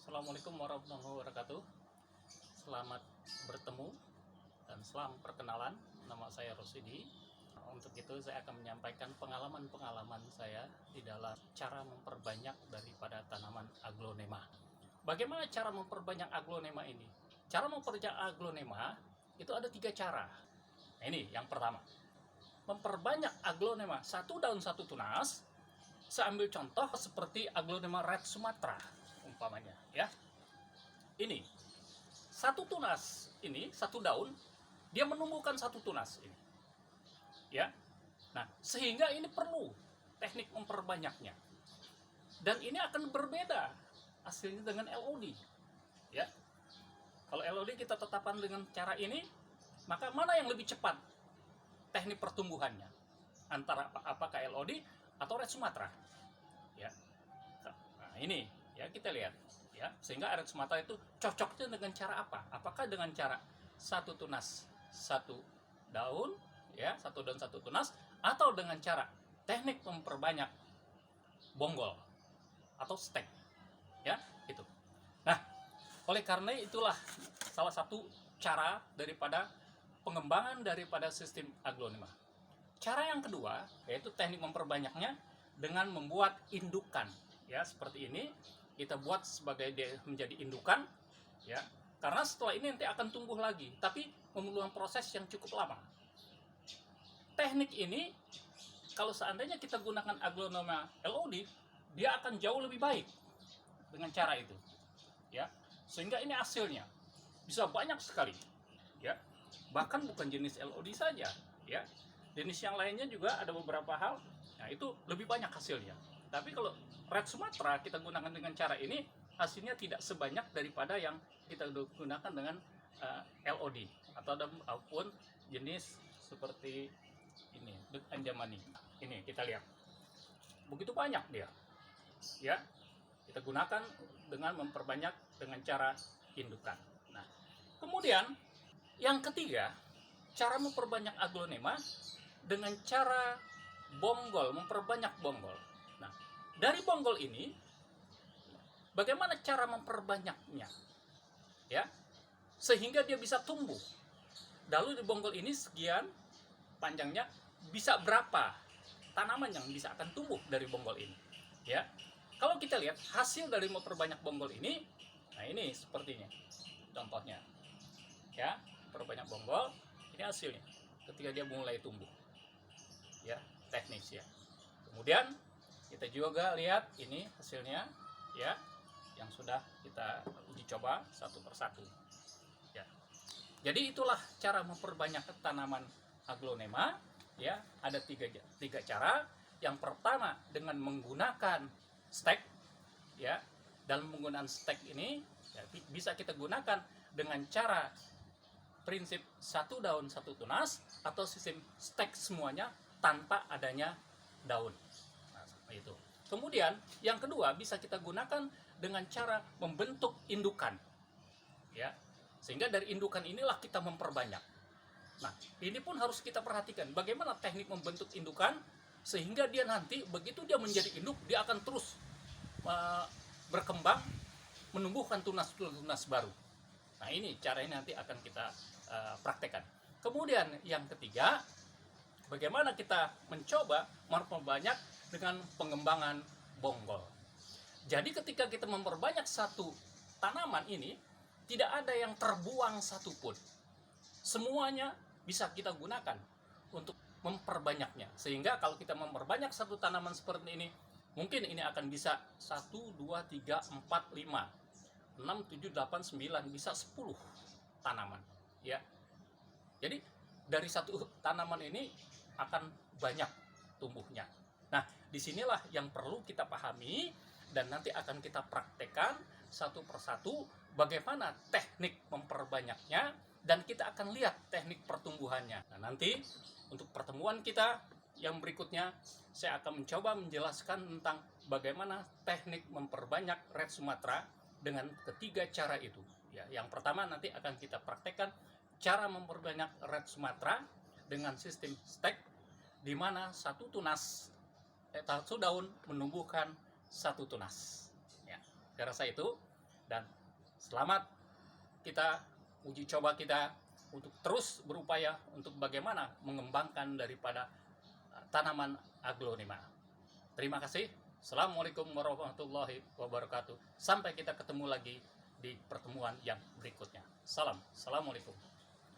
Assalamualaikum warahmatullahi wabarakatuh. Selamat bertemu dan selamat perkenalan. Nama saya Rosidi. Untuk itu saya akan menyampaikan pengalaman-pengalaman saya di dalam cara memperbanyak daripada tanaman aglonema. Bagaimana cara memperbanyak aglonema ini? Cara memperbanyak aglonema itu ada 3 cara. Nah, ini yang pertama. Memperbanyak aglonema satu daun satu tunas. Saya ambil contoh seperti aglonema red Sumatera umpamanya, ya. Ini satu tunas, ini satu daun, dia menumbuhkan satu tunas ini, ya. Nah, sehingga ini perlu teknik memperbanyaknya, dan ini akan berbeda hasilnya dengan LOD, ya. Kalau LOD kita tetapkan dengan cara ini, maka mana yang lebih cepat teknik pertumbuhannya, antara apakah LOD atau red Sumatera, ya. Nah, ini ya kita lihat, ya, sehingga red Sumatera itu cocoknya dengan cara apa? Apakah dengan cara satu tunas satu daun, ya, satu daun satu tunas, atau dengan cara teknik memperbanyak bonggol atau stek, ya, itu. Nah, oleh karena itulah salah satu cara daripada pengembangan daripada sistem aglonema. Cara yang kedua yaitu teknik memperbanyaknya dengan membuat indukan, ya, seperti ini. Kita buat sebagai menjadi indukan, ya, karena setelah ini nanti akan tumbuh lagi, tapi memerlukan proses yang cukup lama. Teknik ini kalau seandainya kita gunakan aglonema LOD, dia akan jauh lebih baik dengan cara itu, ya, sehingga ini hasilnya bisa banyak sekali, ya, bahkan bukan jenis LOD saja, ya, jenis yang lainnya juga ada beberapa hal. Nah, itu lebih banyak hasilnya. Tapi kalau red Sumatera kita gunakan dengan cara ini, hasilnya tidak sebanyak daripada yang kita gunakan dengan LOD ataupun jenis seperti ini, Dut Anjamani. Ini kita lihat, begitu banyak dia, ya. Kita gunakan dengan memperbanyak dengan cara indukan. Nah, kemudian yang ketiga, cara memperbanyak aglonema dengan cara bonggol, memperbanyak bonggol. Nah, dari bonggol ini bagaimana cara memperbanyaknya, ya, sehingga dia bisa tumbuh. Lalu di bonggol ini sekian panjangnya, bisa berapa tanaman yang bisa akan tumbuh dari bonggol ini, ya. Kalau kita lihat hasil dari memperbanyak bonggol ini, nah ini sepertinya contohnya, ya, perbanyak bonggol, ini hasilnya ketika dia mulai tumbuh, ya, teknis, ya. Kemudian kita juga lihat ini hasilnya, ya, yang sudah kita uji coba satu persatu, ya. Jadi itulah cara memperbanyak tanaman aglonema, ya. Ada tiga cara. Yang pertama dengan menggunakan stek, ya. Dalam menggunakan stek ini, ya, bisa kita gunakan dengan cara prinsip satu daun satu tunas atau sistem stek semuanya tanpa adanya daun. Nah, seperti itu. Kemudian yang kedua bisa kita gunakan dengan cara membentuk indukan, ya, sehingga dari indukan inilah kita memperbanyak. Nah, ini pun harus kita perhatikan bagaimana teknik membentuk indukan sehingga dia nanti begitu dia menjadi induk, dia akan terus berkembang, menumbuhkan tunas-tunas baru. Nah, ini cara ini nanti akan kita praktekkan. Kemudian yang ketiga, bagaimana kita mencoba memperbanyak dengan pengembangan bonggol. Jadi ketika kita memperbanyak satu tanaman ini, tidak ada yang terbuang satupun. Semuanya bisa kita gunakan untuk memperbanyaknya. Sehingga kalau kita memperbanyak satu tanaman seperti ini, mungkin ini akan bisa 1, 2, 3, 4, 5, 6, 7, 8, 9, bisa 10 tanaman, ya. Jadi dari satu tanaman ini akan banyak tumbuhnya. Nah, disinilah yang perlu kita pahami dan nanti akan kita praktekkan satu persatu bagaimana teknik memperbanyaknya, dan kita akan lihat teknik pertumbuhannya. Nah, nanti untuk pertemuan kita yang berikutnya saya akan mencoba menjelaskan tentang bagaimana teknik memperbanyak red Sumatera dengan ketiga cara itu, ya. Yang pertama nanti akan kita praktekkan cara memperbanyak red Sumatera dengan sistem stek, di mana satu daun menumbuhkan satu tunas, ya. Saya rasa itu. Dan selamat kita uji coba kita untuk terus berupaya untuk bagaimana mengembangkan daripada tanaman aglonema. Terima kasih. Assalamualaikum warahmatullahi wabarakatuh. Sampai kita ketemu lagi di pertemuan yang berikutnya. Salam. Assalamualaikum.